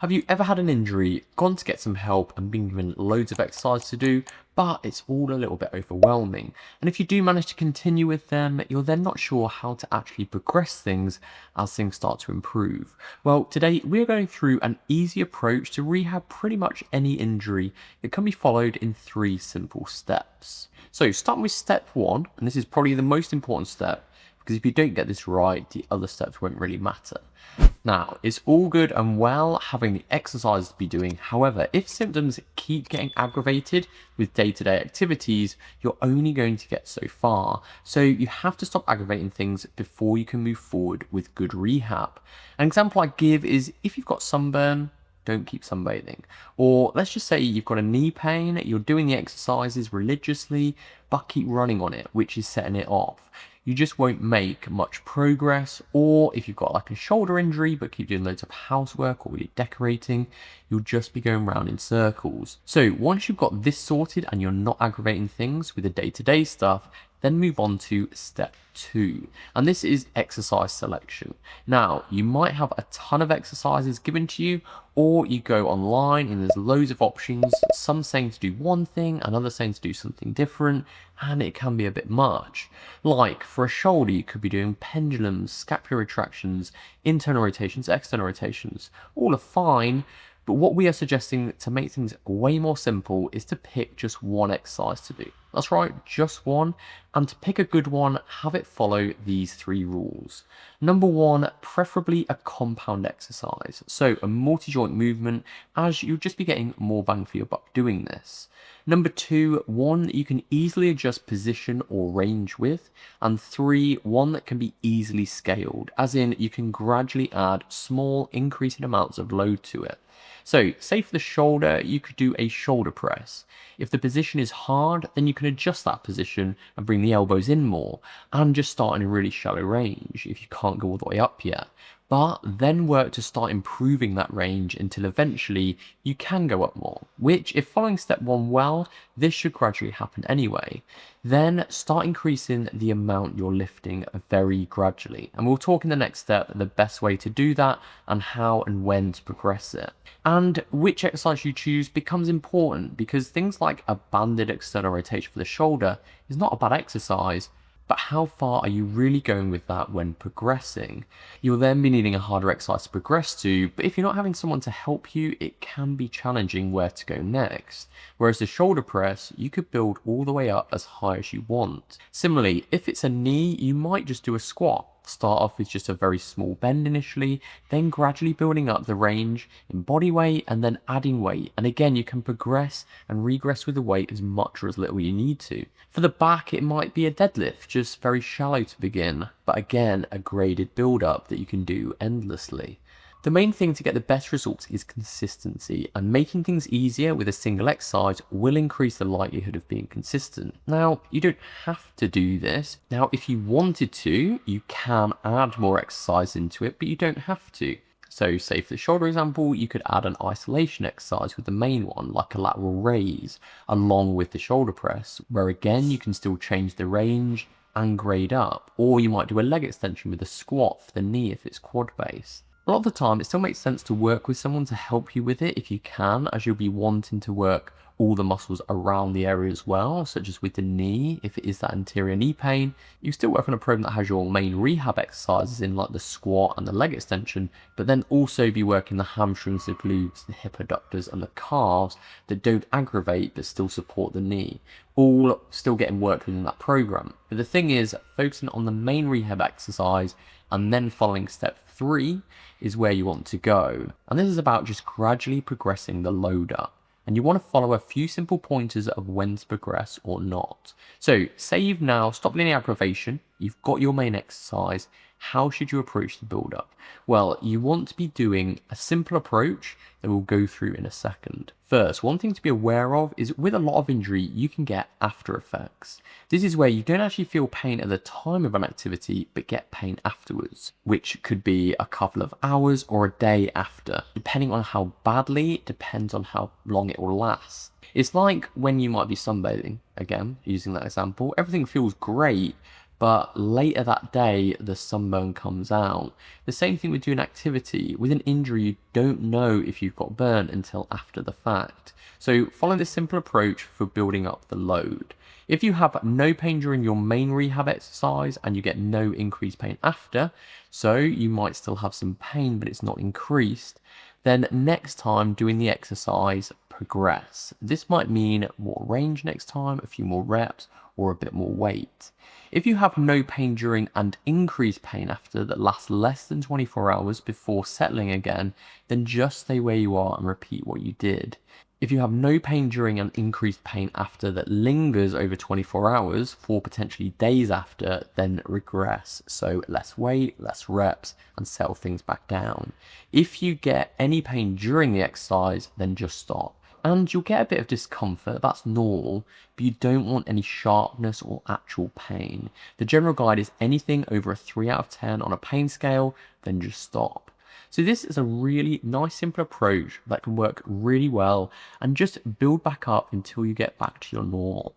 Have you ever had an injury, gone to get some help and been given loads of exercise to do, but it's all a little bit overwhelming? And if you do manage to continue with them, you're then not sure how to actually progress things as things start to improve. Well, today we're going through an easy approach to rehab pretty much any injury that can be followed in 3 simple steps. So starting with step 1, and this is probably the most important step, because if you don't get this right, the other steps won't really matter. Now, it's all good and well having the exercise to be doing. However, if symptoms keep getting aggravated with day-to-day activities, you're only going to get so far. So you have to stop aggravating things before you can move forward with good rehab. An example I give is if you've got sunburn, don't keep sunbathing. Or let's just say you've got a knee pain, you're doing the exercises religiously, but keep running on it, which is setting it off. You just won't make much progress. Or if you've got like a shoulder injury but keep doing loads of housework or really decorating, you'll just be going round in circles. So once you've got this sorted and you're not aggravating things with the day-to-day stuff, then move on to step 2, and this is exercise selection. Now, you might have a ton of exercises given to you, or you go online and there's loads of options, some saying to do one thing, another saying to do something different, and it can be a bit much. Like for a shoulder, you could be doing pendulums, scapular retractions, internal rotations, external rotations. All are fine, but what we are suggesting to make things way more simple is to pick just one exercise to do. That's right, just one. And to pick a good one, have it follow these 3 rules. Number 1, preferably a compound exercise. So a multi-joint movement, as you'll just be getting more bang for your buck doing this. Number 2, one that you can easily adjust position or range with. And 3, one that can be easily scaled, as in you can gradually add small increasing amounts of load to it. So, say for the shoulder, you could do a shoulder press. If the position is hard, then you can adjust that position and bring the elbows in more, and just start in a really shallow range if you can't go all the way up yet. But then work to start improving that range until eventually you can go up more, which if following step 1 well, this should gradually happen anyway. Then start increasing the amount you're lifting very gradually. And we'll talk in the next step the best way to do that and how and when to progress it. And which exercise you choose becomes important because things like a banded external rotation for the shoulder is not a bad exercise, but how far are you really going with that when progressing? You'll then be needing a harder exercise to progress to, but if you're not having someone to help you, it can be challenging where to go next. Whereas the shoulder press, you could build all the way up as high as you want. Similarly, if it's a knee, you might just do a squat. Start off with just a very small bend initially, then gradually building up the range in body weight and then adding weight. And again, you can progress and regress with the weight as much or as little you need to. For the back, it might be a deadlift, just very shallow to begin, but again, a graded build up that you can do endlessly. The main thing to get the best results is consistency, and making things easier with a single exercise will increase the likelihood of being consistent. Now, you don't have to do this. Now, if you wanted to, you can add more exercise into it, but you don't have to. So say for the shoulder example, you could add an isolation exercise with the main one, like a lateral raise, along with the shoulder press, where again, you can still change the range and grade up. Or you might do a leg extension with a squat for the knee if it's quad based. A lot of the time, it still makes sense to work with someone to help you with it if you can, as you'll be wanting to work all the muscles around the area as well, such as with the knee, if it is that anterior knee pain. You still work on a program that has your main rehab exercises in like the squat and the leg extension, but then also be working the hamstrings, the glutes, the hip adductors and the calves that don't aggravate but still support the knee. All still getting worked within that program. But the thing is, focusing on the main rehab exercise and then following step 3 is where you want to go. And this is about just gradually progressing the load up. And you want to follow a few simple pointers of when to progress or not. So say you've now stopped linear aggravation, you've got your main exercise, how should you approach the build up? Well, you want to be doing a simple approach that we'll go through in a second. First, one thing to be aware of is with a lot of injury, you can get after effects. This is where you don't actually feel pain at the time of an activity, but get pain afterwards, which could be a couple of hours or a day after. Depending on how badly, it depends on how long it will last. It's like when you might be sunbathing, again, using that example, everything feels great, but later that day, the sunburn comes out. The same thing with doing activity. With an injury, you don't know if you've got burnt until after the fact. So follow this simple approach for building up the load. If you have no pain during your main rehab exercise and you get no increased pain after, so you might still have some pain but it's not increased, then next time doing the exercise, progress. This might mean more range next time, a few more reps, or a bit more weight. If you have no pain during and increased pain after that lasts less than 24 hours before settling again, then just stay where you are and repeat what you did. If you have no pain during and increased pain after that lingers over 24 hours for potentially days after, then regress. So less weight, less reps, and settle things back down. If you get any pain during the exercise, then just stop. And you'll get a bit of discomfort, that's normal, but you don't want any sharpness or actual pain. The general guide is anything over a 3 out of 10 on a pain scale, then just stop. So this is a really nice, simple approach that can work really well and just build back up until you get back to your normal.